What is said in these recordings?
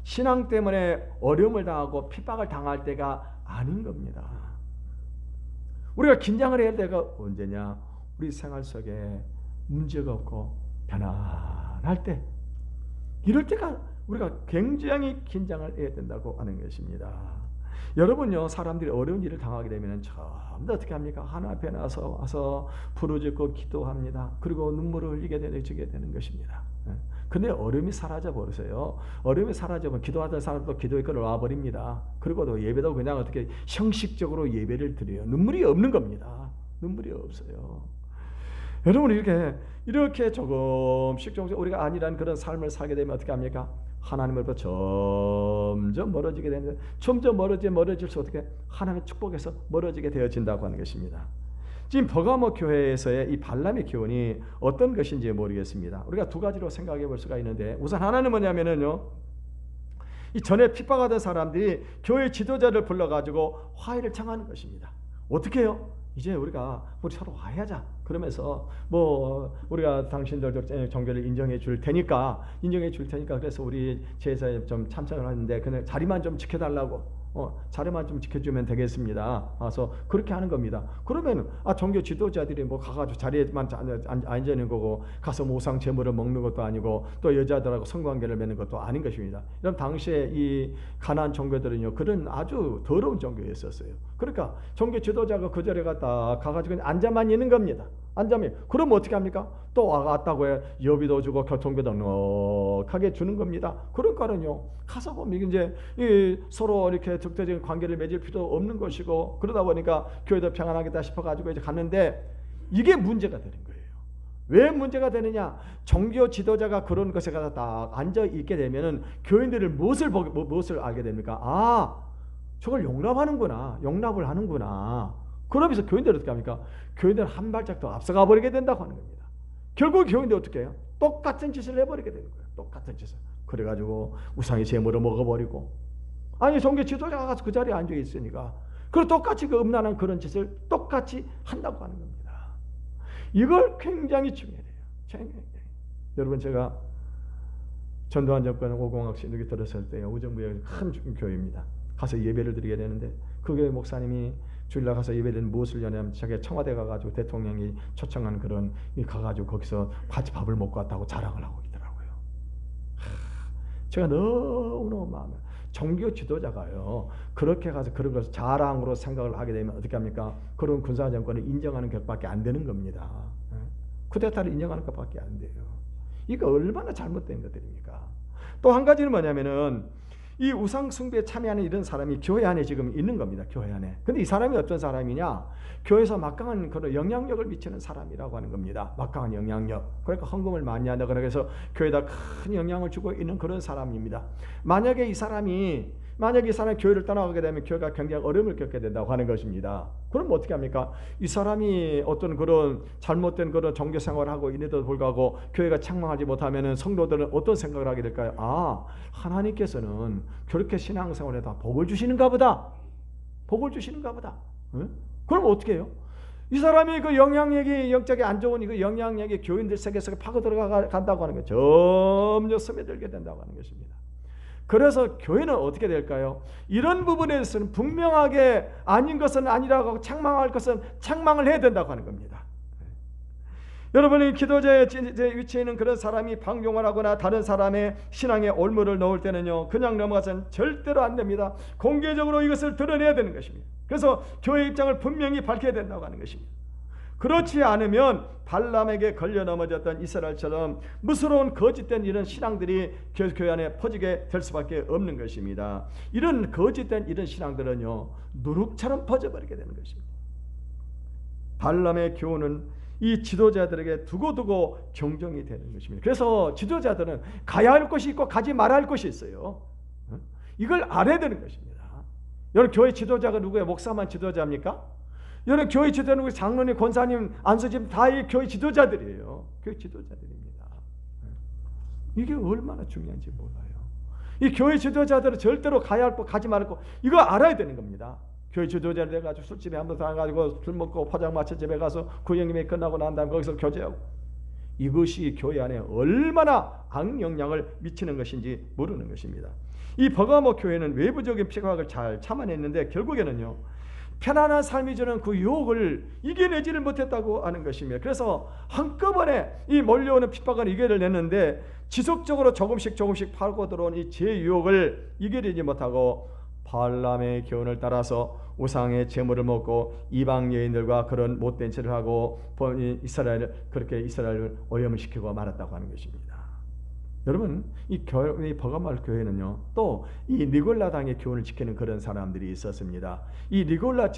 신앙 때문에 어려움을 당하고 핍박을 당할 때가 아닌 겁니다. 우리가 긴장을 해야 할 때가 언제냐? 우리 생활 속에 문제가 없고 편안할 때, 이럴 때가 우리가 굉장히 긴장을 해야 된다고 하는 것입니다. 여러분요, 사람들이 어려운 일을 당하게 되면 처음부터 어떻게 합니까? 하나님 앞에 와서 부르짖고 기도합니다. 그리고 눈물을 흘리게 되는 것입니다. 근데 어려움이 사라져 버리세요. 어려움이 사라져면 기도하던 사람도 기도의 끈을 놔버립니다. 그리고도 예배도 그냥 어떻게 형식적으로 예배를 드려요. 눈물이 없는 겁니다. 눈물이 없어요. 여러분, 이렇게 조금씩 우리가 아니란 그런 삶을 살게 되면 어떻게 합니까? 하나님으로부터 점점 멀어지게 되는데, 점점 멀어질수록 어떻게 하나님의 축복에서 멀어지게 되어진다고 하는 것입니다. 지금 버가모 교회에서의 이 발람의 교훈이 어떤 것인지 모르겠습니다. 우리가 두 가지로 생각해 볼 수가 있는데, 우선 하나는 뭐냐면은요, 이 전에 핍박하던 사람들이 교회 지도자를 불러가지고 화해를 청하는 것입니다. 어떻게 해요? 이제 우리 서로 화해하자. 그러면서 우리가 당신들도 종교를 인정해 줄 테니까 그래서 우리 제사에 좀 참석을 하는데 그냥 자리만 좀 지켜달라고. 자리만 좀 지켜주면 되겠습니다. 와서 그렇게 하는 겁니다. 그러면 종교 지도자들이 가가지고 자리에만 앉아 있는 거고, 가서 우상 제물을 먹는 것도 아니고, 또 여자들하고 성관계를 맺는 것도 아닌 것입니다. 이런 당시에 이 가나안 종교들은요, 그런 아주 더러운 종교였었어요. 그러니까 종교 지도자가 그 자리에 가가지고 앉아만 있는 겁니다. 그럼 어떻게 합니까? 또 왔다고 해 여비도 주고 교통비도 넉넉하게 주는 겁니다. 그러니까는요, 가서 보면 이제 서로 이렇게 적대적인 관계를 맺을 필요 없는 것이고, 그러다 보니까 교회도 평안하겠다 싶어가지고 이제 갔는데, 이게 문제가 되는 거예요. 왜 문제가 되느냐? 종교 지도자가 그런 것에 가서 딱 앉아 있게 되면은 교인들을 무엇을 알게 됩니까? 저걸 용납을 하는구나. 그러면서 교인들은 어떻게 합니까? 교인들은 한 발짝 더 앞서가 버리게 된다고 하는 겁니다. 결국 교인들 어떻게 해요? 똑같은 짓을 해버리게 되는 거예요. 똑같은 짓을. 그래가지고 우상의 제물을 먹어버리고, 종교 지도자가 가서 그 자리에 앉아 있으니까 그리고 똑같이 그 음란한 그런 짓을 똑같이 한다고 하는 겁니다. 이걸 굉장히 중요해요. 여러분, 제가 전두환 정권 5공학 신학이 들었을 때요, 우정부에 큰 교회입니다. 가서 예배를 드리게 되는데, 그 교회 목사님이 주일날 가서 예배드리는 무엇을 여냐면, 자기가 청와대 가가지고 대통령이 초청한 그런 가가지고 거기서 같이 밥을 먹고 왔다고 자랑을 하고 있더라고요. 제가 너무너무 마음에, 종교 지도자가요 그렇게 가서 그런 것을 자랑으로 생각을 하게 되면 어떻게 합니까? 그런 군사 정권을 인정하는 것밖에 안 되는 겁니다. 쿠데타를 인정하는 것밖에 안 돼요. 이거 얼마나 잘못된 것들입니까? 또 한 가지는 뭐냐면은, 이 우상 숭배에 참여하는 이런 사람이 교회 안에 지금 있는 겁니다. 교회 안에. 근데 이 사람이 어떤 사람이냐? 교회에서 막강한 그런 영향력을 미치는 사람이라고 하는 겁니다. 막강한 영향력. 그러니까 헌금을 많이 한다. 그래서 교회에다 큰 영향을 주고 있는 그런 사람입니다. 만약에 이 사람이 교회를 떠나가게 되면 교회가 굉장히 어려움을 겪게 된다고 하는 것입니다. 그럼 어떻게 합니까? 이 사람이 어떤 그런 잘못된 그런 종교 생활을 하고 있는데도 불구하고 교회가 창망하지 못하면 성도들은 어떤 생각을 하게 될까요? 하나님께서는 그렇게 신앙생활에 다 복을 주시는가 보다. 응? 그럼 어떻게 해요? 이 사람이 그 영향력이 영적이 안 좋은 그 영향력이 교인들 세계 속에 파고 들어간다고 하는 거예요. 점점 스며들게 된다고 하는 것입니다. 그래서 교회는 어떻게 될까요? 이런 부분에 대해서는 분명하게 아닌 것은 아니라고 하고 창망할 것은 창망을 해야 된다고 하는 겁니다. 여러분이 기도자의 위치에 있는 그런 사람이 방종을 하거나 다른 사람의 신앙에 올무를 넣을 때는요, 그냥 넘어가서는 절대로 안 됩니다. 공개적으로 이것을 드러내야 되는 것입니다. 그래서 교회 입장을 분명히 밝혀야 된다고 하는 것입니다. 그렇지 않으면 발람에게 걸려 넘어졌던 이스라엘처럼 무서운 거짓된 이런 신앙들이 교회 안에 퍼지게 될 수밖에 없는 것입니다. 이런 거짓된 이런 신앙들은요, 누룩처럼 퍼져버리게 되는 것입니다. 발람의 교훈은 이 지도자들에게 두고두고 경종이 되는 것입니다. 그래서 지도자들은 가야 할 곳이 있고 가지 말아야 할 곳이 있어요. 이걸 알아야 되는 것입니다. 여러분, 교회 지도자가 누구예요? 목사만 지도자입니까? 여러분, 교회 지도자는 장로님, 권사님, 안수집 다 이 교회 지도자들이에요. 교회 지도자들입니다. 이게 얼마나 중요한지 몰라요. 이 교회 지도자들은 절대로 가야 할 곳, 가지 말을 곳, 이거 알아야 되는 겁니다. 교회 지도자를 해가지고 술집에 한번 가가지고 술 먹고 포장마차 집에 가서 구역임이 끝나고 난 다음에 거기서 교제하고, 이것이 교회 안에 얼마나 악영향을 미치는 것인지 모르는 것입니다. 이 버가모 교회는 외부적인 핍박을 잘 참아냈는데 결국에는요, 편안한 삶이 주는 그 유혹을 이겨내지를 못했다고 하는 것입니다. 그래서 한꺼번에 이 몰려오는 핍박을 이겨내는데 지속적으로 조금씩 파고 들어온 이 제 유혹을 이겨내지 못하고 발람의 교훈을 따라서 우상의 제물을 먹고 이방 여인들과 그런 못된 짓을 하고 이스라엘을 오염을 시키고 말았다고 하는 것입니다. 여러분, 이 버가모 교회는요, 또 이 니골라당의 교훈을 지키는 그런 사람들이 있었습니다. 이 니골라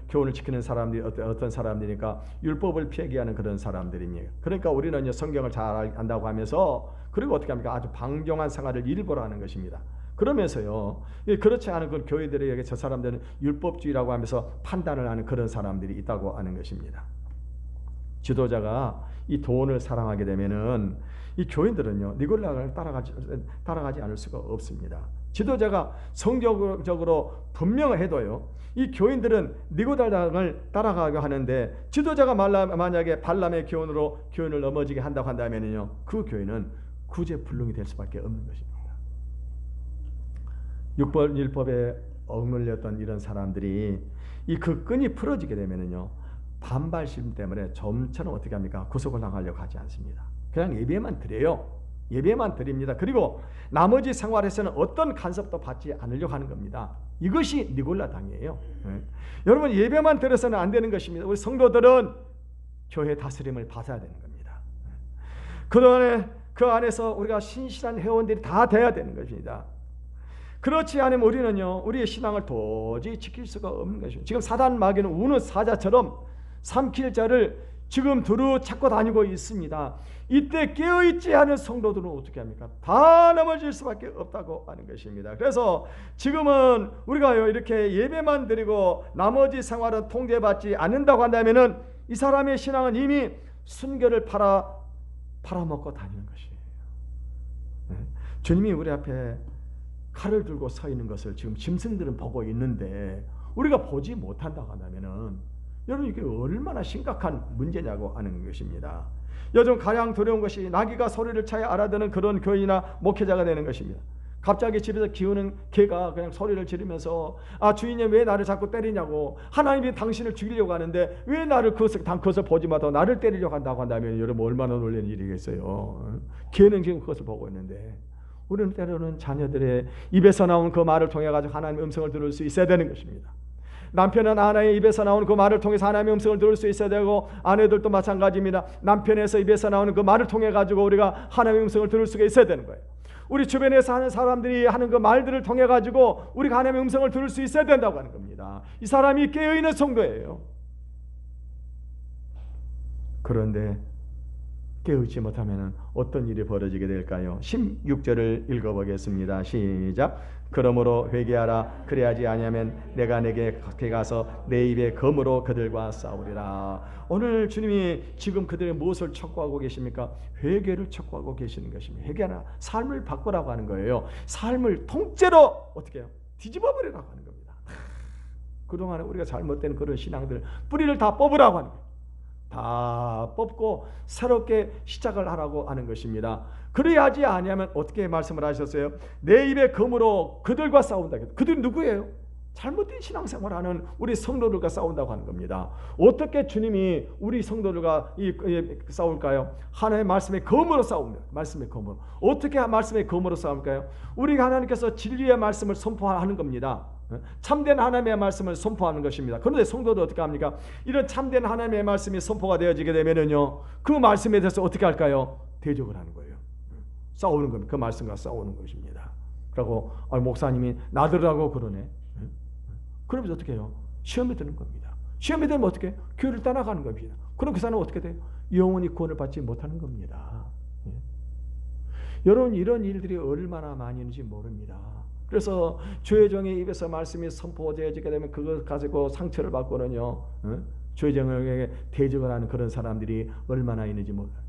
교훈을 지키는 사람들이 어떤 사람들이니까 율법을 폐기하는 그런 사람들입니다. 그러니까 우리는 성경을 잘 안다고 하면서, 그리고 어떻게 합니까? 아주 방종한 생활을 일부러 하는 것입니다. 그러면서요, 그렇지 않은 그 교회들에게 저 사람들은 율법주의라고 하면서 판단을 하는 그런 사람들이 있다고 하는 것입니다. 지도자가 이 돈을 사랑하게 되면은 이 교인들은요, 니골라를 따라가지 않을 수가 없습니다. 지도자가 성경적으로 분명해도요, 이 교인들은 니골라를 따라가게 하는데, 지도자가 만약에 발람의 교훈을 넘어지게 한다고 한다면요, 그 교인은 구제불능이 될 수밖에 없는 것입니다. 율법에 억눌렸던 이런 사람들이 이 그 끈이 풀어지게 되면요, 반발심 때문에 좀처럼 어떻게 합니까? 구속을 당하려고 하지 않습니다. 그냥 예배만 드려요. 예배만 드립니다. 그리고 나머지 생활에서는 어떤 간섭도 받지 않으려고 하는 겁니다. 이것이 니골라당이에요. 여러분, 예배만 드려서는 안 되는 것입니다. 우리 성도들은 교회 다스림을 받아야 되는 겁니다. 그동안에 그 안에서 우리가 신실한 회원들이 다 돼야 되는 것입니다. 그렇지 않으면 우리는요, 우리의 신앙을 도저히 지킬 수가 없는 것입니다. 지금 사단 마귀는 우는 사자처럼 삼킬 자를 지금 두루 찾고 다니고 있습니다. 이때 깨어있지 않은 성도들은 어떻게 합니까? 다 넘어질 수밖에 없다고 하는 것입니다. 그래서 지금은 우리가요, 이렇게 예배만 드리고 나머지 생활은 통제받지 않는다고 한다면은 이 사람의 신앙은 이미 순결을 팔아먹고 다니는 것이에요. 주님이 우리 앞에 칼을 들고 서 있는 것을 지금 짐승들은 보고 있는데 우리가 보지 못한다고 한다면은, 여러분, 이게 얼마나 심각한 문제냐고 하는 것입니다. 요즘 가장 두려운 것이 나귀가 소리를 차야 알아듣는 그런 교인이나 목회자가 되는 것입니다. 갑자기 집에서 키우는 개가 그냥 소리를 지르면서, 주인이 왜 나를 자꾸 때리냐고, 하나님이 당신을 죽이려고 하는데 왜 나를 그것을 보지 못하고 나를 때리려고 한다고 한다면, 여러분, 얼마나 놀라는 일이겠어요. 개는 지금 그것을 보고 있는데, 우리는 때로는 자녀들의 입에서 나온 그 말을 통해 가지고 하나님의 음성을 들을 수 있어야 되는 것입니다. 남편은 아내의 입에서 나오는 그 말을 통해서 하나님의 음성을 들을 수 있어야 되고, 아내들도 마찬가지입니다. 남편에서 입에서 나오는 그 말을 통해 가지고 우리가 하나님의 음성을 들을 수가 있어야 되는 거예요. 우리 주변에서 하는 사람들이 하는 그 말들을 통해 가지고 우리가 하나님의 음성을 들을 수 있어야 된다고 하는 겁니다. 이 사람이 깨어있는 성도예요. 그런데 깨어있지 못하면 어떤 일이 벌어지게 될까요? 16절을 읽어보겠습니다. 시작. 그러므로 회개하라. 그래야지 아니하면 내가 내게 가서 내 입에 검으로 그들과 싸우리라. 오늘 주님이 지금 그들의 무엇을 촉구하고 계십니까? 회개를 촉구하고 계시는 것입니다. 회개하라. 삶을 바꾸라고 하는 거예요. 삶을 통째로 어떻게 해요? 뒤집어버리라고 하는 겁니다. 그동안에 우리가 잘못된 그런 신앙들 뿌리를 다 뽑으라고 하는 거예요. 다 뽑고 새롭게 시작을 하라고 하는 것입니다. 그래야지 아니하면 어떻게 말씀을 하셨어요? 내 입에 검으로 그들과 싸운다. 그들이 누구예요? 잘못된 신앙생활하는 우리 성도들과 싸운다고 하는 겁니다. 어떻게 주님이 우리 성도들과 싸울까요? 하나님의 말씀의 검으로 싸웁니다. 말씀의 검으로. 어떻게 말씀의 검으로 싸울까요? 우리가 하나님께서 진리의 말씀을 선포하는 겁니다. 참된 하나님의 말씀을 선포하는 것입니다. 그런데 성도도 어떻게 합니까? 이런 참된 하나님의 말씀이 선포가 되어지게 되면은요, 그 말씀에 대해서 어떻게 할까요? 대적을 하는 거예요. 싸우는 겁니다. 그 말씀과 싸우는 것입니다. 그리고 목사님이 나들으라고 그러네. 그러면서 어떻게 해요? 시험에 드는 겁니다. 시험에 들면 어떻게 해요? 교회를 떠나가는 겁니다. 그럼 그 사람은 어떻게 돼요? 영원히 구원을 받지 못하는 겁니다. 여러분, 이런 일들이 얼마나 많이 있는지 모릅니다. 그래서 주의 종의 입에서 말씀이 선포되어지게 되면 그것 가지고 상처를 받고는요, 주의 종에게 대적을 하는 그런 사람들이 얼마나 있는지 몰라요.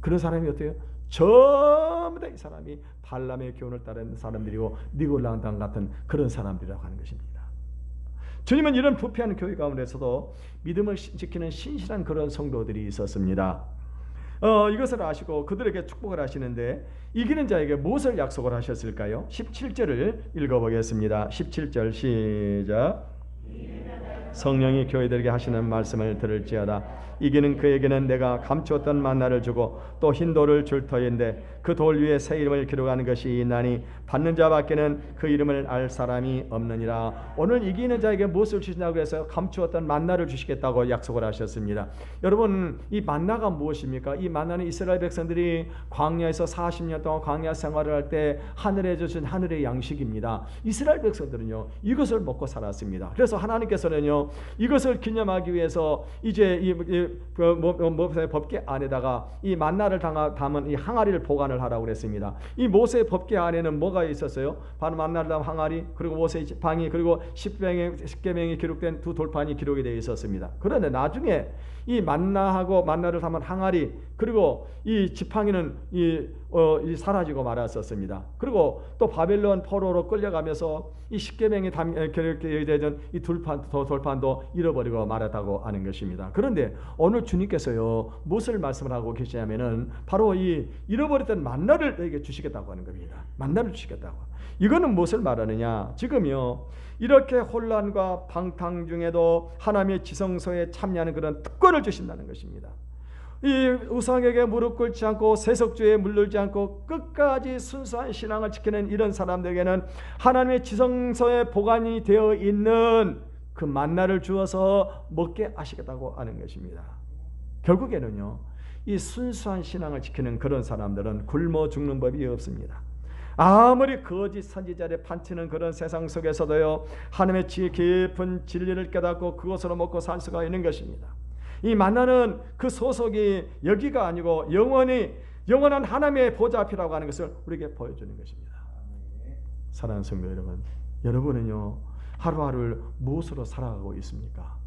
그런 사람이 어때요? 전부 다 이 사람이 발람의 교훈을 따르는 사람들이고 니골라당 같은 그런 사람들이라고 하는 것입니다. 주님은 이런 부패하는 교회 가운데서도 믿음을 지키는 신실한 그런 성도들이 있었습니다. 이것을 아시고 그들에게 축복을 하시는데 이기는 자에게 무엇을 약속을 하셨을까요? 17절을 읽어보겠습니다. 17절 시작. 성령이 교회들에게 하시는 말씀을 들을지어다. 이기는 그에게는 내가 감추었던 만나를 주고 또 흰 돌을 줄 터인데 그 돌 위에 새 이름을 기록하는 것이 있나니 받는 자밖에는 그 이름을 알 사람이 없느니라. 오늘 이기는 자에게 무엇을 주신다고 해서 감추었던 만나를 주시겠다고 약속을 하셨습니다. 여러분, 이 만나가 무엇입니까? 이 만나는 이스라엘 백성들이 광야에서 40년 동안 광야 생활을 할 때 하늘에 주신 하늘의 양식입니다. 이스라엘 백성들은요 이것을 먹고 살았습니다. 그래서 하나님께서는요 이것을 기념하기 위해서 이제 모세의 법궤 안에다가 이 만나를 담은 이 항아리를 보관을 하라고 그랬습니다. 이 모세의 법궤 안에는 뭐가 있었어요? 바로 만나를 담은 항아리, 그리고 모세의 지팡이, 그리고 십계명이 기록된 두 돌판이 기록이 되어 있었습니다. 그런데 나중에 이 만나하고 만나를 담은 항아리 그리고 이 지팡이는 사라지고 말았었습니다. 그리고 또 바벨론 포로로 끌려가면서 이 십계명이 기록되던 이 돌판도 잃어버리고 말았다고 하는 것입니다. 그런데 오늘 주님께서요 무엇을 말씀을 하고 계시냐면은 바로 이 잃어버렸던 만나를 너에게 주시겠다고 하는 겁니다. 만나를 주시겠다고. 이거는 무엇을 말하느냐? 지금요 이렇게 혼란과 방탕 중에도 하나님의 지성소에 참여하는 그런 특권을 주신다는 것입니다. 이 우상에게 무릎 꿇지 않고 세속주의에 물들지 않고 끝까지 순수한 신앙을 지키는 이런 사람들에게는 하나님의 지성소에 보관이 되어 있는 그 만나를 주어서 먹게 하시겠다고 하는 것입니다. 결국에는요 이 순수한 신앙을 지키는 그런 사람들은 굶어 죽는 법이 없습니다. 아무리 거짓 선지자를 판치는 그런 세상 속에서도요 하나님의 깊은 진리를 깨닫고 그것으로 먹고 살 수가 있는 것입니다. 이 만나는 그 소속이 여기가 아니고 영원한 하나님의 보좌 앞이라고 하는 것을 우리에게 보여주는 것입니다. 사랑하는 성도 여러분, 여러분은요 하루하루를 무엇으로 살아가고 있습니까?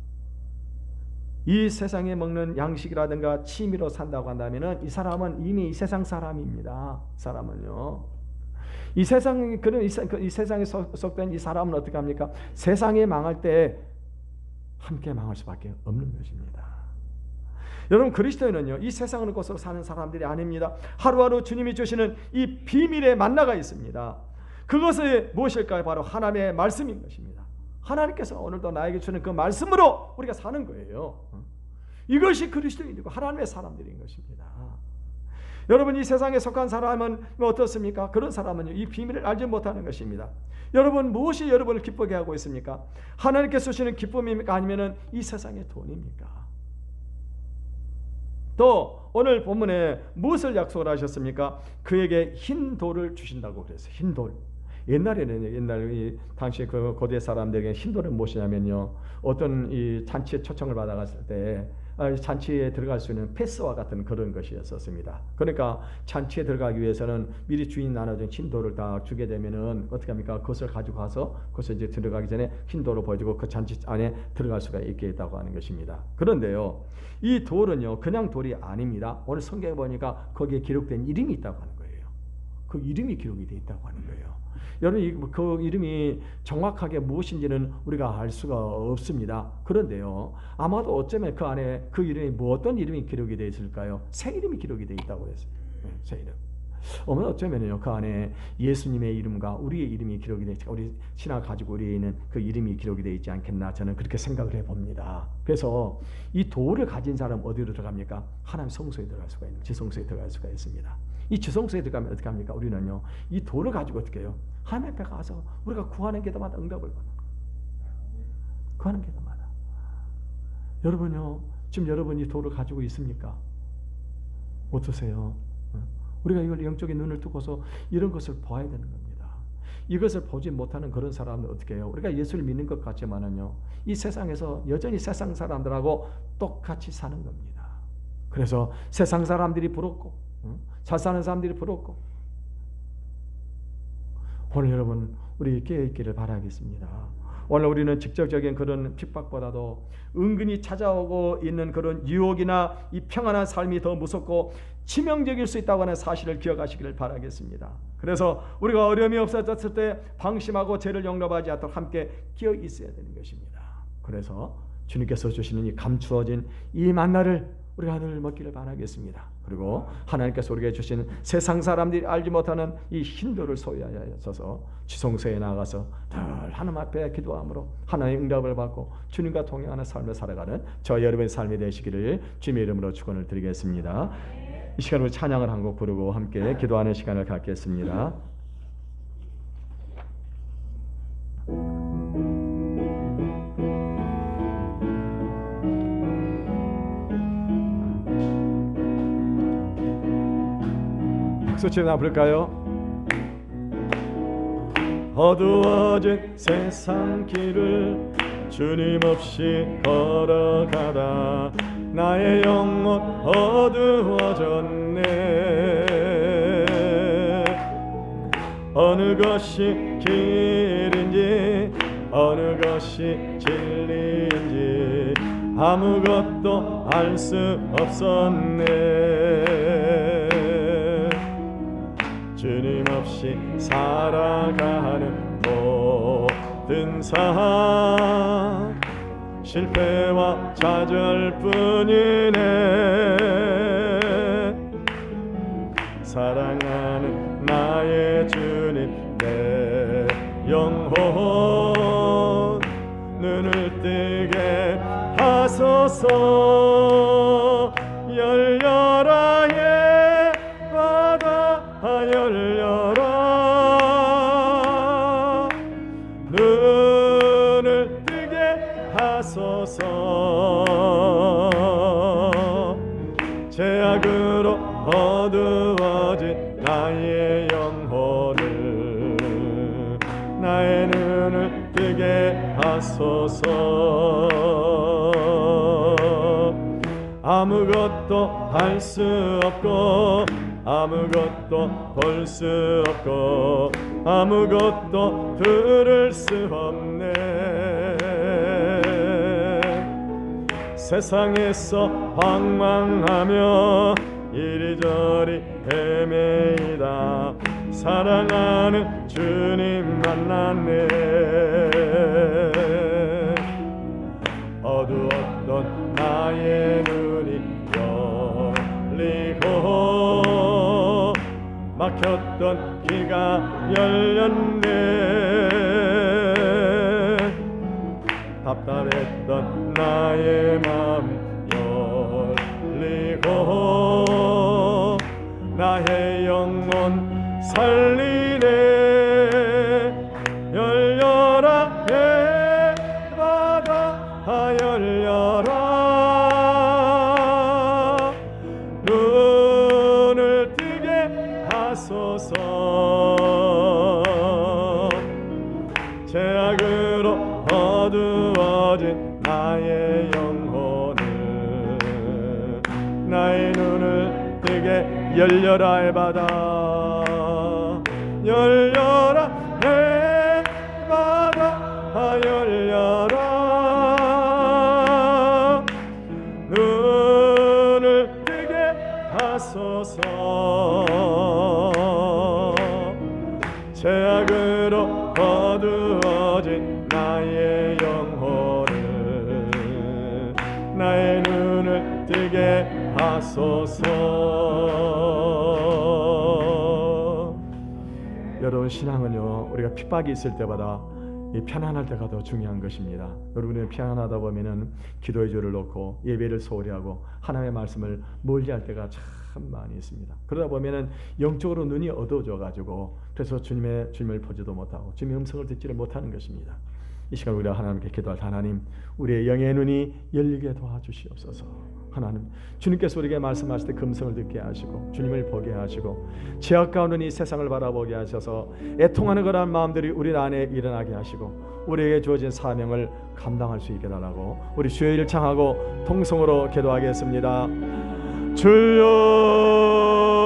이 세상에 먹는 양식이라든가 취미로 산다고 한다면은 이 사람은 이미 이 세상 사람입니다. 사람은요. 이 세상에 속된 이 사람은 어떻게 합니까? 세상에 망할 때 함께 망할 수밖에 없는 것입니다. 여러분, 그리스도인은요 이 세상의 것으로 사는 사람들이 아닙니다. 하루하루 주님이 주시는 이 비밀의 만나가 있습니다. 그것이 무엇일까요? 바로 하나님의 말씀인 것입니다. 하나님께서 오늘도 나에게 주는 그 말씀으로 우리가 사는 거예요. 이것이 그리스도인이고 하나님의 사람들인 것입니다. 여러분, 이 세상에 속한 사람은 어떻습니까? 그런 사람은 이 비밀을 알지 못하는 것입니다. 여러분, 무엇이 여러분을 기쁘게 하고 있습니까? 하나님께서 주시는 기쁨입니까? 아니면 이 세상의 돈입니까? 또 오늘 본문에 무엇을 약속을 하셨습니까? 그에게 흰 돌을 주신다고 그랬어요. 흰 돌. 옛날 당시 그 고대 사람들에게 흰 돌은 무엇이냐면요, 어떤 이 잔치에 초청을 받아갔을 때 잔치에 들어갈 수 있는 패스와 같은 그런 것이었습니다. 그러니까 잔치에 들어가기 위해서는 미리 주인 나눠준 흰 돌을 다 주게 되면은 어떻게 합니까? 그것을 가지고 가서 그것을 이제 들어가기 전에 흰 돌을 보여주고 그 잔치 안에 들어갈 수가 있게 했다고 하는 것입니다. 그런데요, 이 돌은요 그냥 돌이 아닙니다. 오늘 성경에 보니까 거기에 기록된 이름이 있다고 하는 거예요. 그 이름이 기록이 되어 있다고 하는 거예요. 여러분, 그 이름이 정확하게 무엇인지는 우리가 알 수가 없습니다. 그런데요, 아마도 어쩌면 그 안에 그 이름이 어떤 이름이 기록이 되어 있을까요? 새 이름이 기록이 되어 있다고 했어요. 새 이름. 어쩌면요 그 안에 예수님의 이름과 우리의 이름이 기록이 되어 있고 우리 신앙 가지고 우리에는 그 이름이 기록이 되어 있지 않겠나, 저는 그렇게 생각을 해봅니다. 그래서 이 돌을 가진 사람 어디로 들어갑니까? 하나님 성소에 들어갈 수가 있는, 지성소에 들어갈 수가 있습니다. 이 지성소에 들어가면 어떻게 합니까? 우리는요 이 돌을 가지고 어떻게 해요? 하나님 앞에 가서 우리가 구하는 기도마다 응답을 받는 거예요. 구하는 기도마다. 여러분요, 지금 여러분이 이 돌을 가지고 있습니까? 어떠세요? 우리가 이걸 영적인 눈을 뜨고서 이런 것을 봐야 되는 겁니다. 이것을 보지 못하는 그런 사람은 어떻게 해요? 우리가 예수를 믿는 것 같지만은요 이 세상에서 여전히 세상 사람들하고 똑같이 사는 겁니다. 그래서 세상 사람들이 부럽고 잘 사는 사람들이 부럽고, 오늘 여러분 우리 깨어있기를 바라겠습니다. 오늘 우리는 직접적인 그런 핍박보다도 은근히 찾아오고 있는 그런 유혹이나 이 평안한 삶이 더 무섭고 치명적일 수 있다고 하는 사실을 기억하시기를 바라겠습니다. 그래서 우리가 어려움이 없어졌을 때 방심하고 죄를 용납하지 않도록 함께 끼어 있어야 되는 것입니다. 그래서 주님께서 주시는 이 감추어진 이 만나를 우리가 늘 먹기를 바라겠습니다. 그리고 하나님께서 우리에게 주신 세상 사람들이 알지 못하는 이 힌도를 소유하여서 지성소에 나가서 늘 하나님 앞에 기도함으로 하나님의 응답을 받고 주님과 동행하는 삶을 살아가는 저 여러분의 삶이 되시기를 주님의 이름으로 축원을 드리겠습니다. 이 시간으로 찬양을 한 곡 부르고 함께 기도하는 시간을 갖겠습니다. 박수치나 부를까요? 어두워진 세상 길을 주님 없이 걸어가다 나의 영혼 어두워졌네. 어느 것이 길인지 어느 것이 진리인지 아무것도 알 수 없었네. 주님 없이 살아가는 모든 삶 실패와 좌절뿐이네. 사랑하는 나의 주님 내 영혼 눈을 뜨게 하소서. 열려라 예 바다 열려라 눈을 뜨게 하소서. 죄악으로 어두워진 나의 영혼을 나의 눈을 뜨게 하소서. 아무것도 할 수 없고 아무것도 볼 수 없고 아무것도 들을 수 없네. 세상에서 방황하며 이리저리 헤매이다 사랑하는 주님 만났네. 어두웠던 나의 눈이 열리고 막혔던 길가 열렸네. 답답했던 나의 마음 열리고 나의 영혼 살리네. 열려라 내 바다 열려라 눈을 뜨게 하소서. 죄악으로 어두워진 나의 영혼을 나의 눈을 뜨게 열려라 의 바다 열려라 의 바다 열려라 눈을 뜨게 하소서. 죄악으로 어두워진 나의 영혼을 나의 눈을 뜨게 하소서. 여러분 신앙은요 우리가 핍박이 있을 때보다 이 편안할 때가 더 중요한 것입니다. 여러분이 편안하다 보면은 기도의 줄을 놓고 예배를 소홀히 하고 하나님의 말씀을 멀리할 때가 참 많이 있습니다. 그러다 보면은 영적으로 눈이 어두워져 가지고 그래서 주님을 보지도 못하고 주님의 음성을 듣지를 못하는 것입니다. 이 시간 우리가 하나님께 기도할 하나님 우리의 영의 눈이 열리게 도와주시옵소서. 하나님 주님께서 우리에게 말씀하실 때 금성을 듣게 하시고 주님을 보게 하시고 죄악 가운데 이 세상을 바라보게 하셔서 애통하는 그러한 마음들이 우리 안에 일어나게 하시고 우리에게 주어진 사명을 감당할 수 있게 달라고 우리 주의 일을 청하고 통성으로 기도하겠습니다. 주여